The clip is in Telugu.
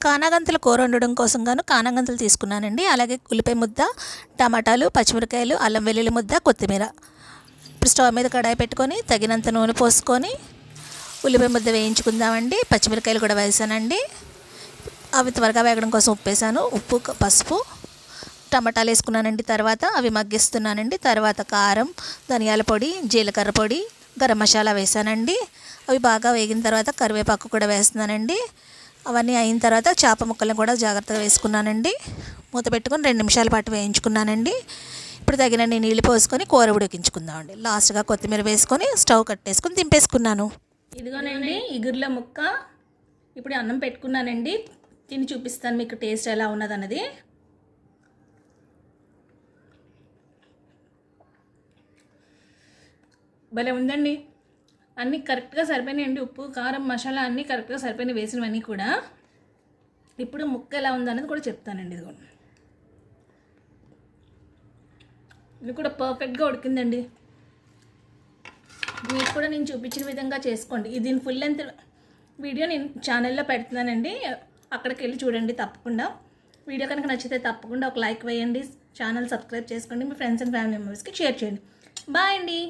కానాగంతుల కూర వండడం కోసం గాను కానాగంతులు తీసుకున్నానండి. అలాగే ఉల్లిపాయ ముద్ద, టమాటాలు, పచ్చిమిరకాయలు, అల్లం వెల్లుల్లి ముద్ద, కొత్తిమీర. ఇప్పుడు స్టవ్ మీద కడాయి పెట్టుకొని తగినంత నూనె పోసుకొని ఉల్లిపాయ ముద్ద వేయించుకుందామండి. పచ్చిమిరకాయలు కూడా వేసానండి. అవి త్వరగా వేగడం కోసం ఉప్పు వేసాను. ఉప్పు, పసుపు, టమాటాలు వేసుకున్నానండి. తర్వాత అవి మగ్గిస్తున్నానండి. తర్వాత కారం, ధనియాల పొడి, జీలకర్ర పొడి, గరం మసాలా వేసానండి. అవి బాగా వేగిన తర్వాత కరివేపాకు కూడా వేస్తున్నానండి. అవన్నీ అయిన తర్వాత చేప ముక్కలను కూడా జాగ్రత్తగా వేసుకున్నానండి. మూత పెట్టుకొని 2 నిమిషాల పాటు వేయించుకున్నానండి. ఇప్పుడు తగినన్ని నీళ్ళు పోసుకొని కూర ఉడికించుకుందామండి. లాస్ట్గా కొత్తిమీర వేసుకొని స్టవ్ కట్టేసుకొని దింపేసుకున్నాను. ఇదిగోనండి ఇగుర్ల ముక్క. ఇప్పుడు అన్నం పెట్టుకున్నానండి. తిని చూపిస్తాను మీకు టేస్ట్ ఎలా ఉన్నదన్నది. భలే ఉందండి. అన్నీ కరెక్ట్గా సరిపోయినాయండి. ఉప్పు, కారం, మసాలా అన్నీ కరెక్ట్గా సరిపోయినాయి వేసినవన్నీ కూడా. ఇప్పుడు ముక్క ఎలా ఉందన్నది కూడా చెప్తానండి. ఇది కూడా పర్ఫెక్ట్గా ఉడికిందండి. మీకు కూడా నేను చూపించిన విధంగా చేసుకోండి. దీని ఫుల్ లెంత్ వీడియో నేను ఛానల్లో పెడుతున్నానండి. అక్కడికి వెళ్ళి చూడండి తప్పకుండా. వీడియో కనుక నచ్చితే తప్పకుండా ఒక లైక్ వేయండి. ఛానల్ సబ్స్క్రైబ్ చేసుకోండి. మీ ఫ్రెండ్స్ అండ్ ఫ్యామిలీ మెంబర్స్కి షేర్ చేయండి. బాయ్ అండి.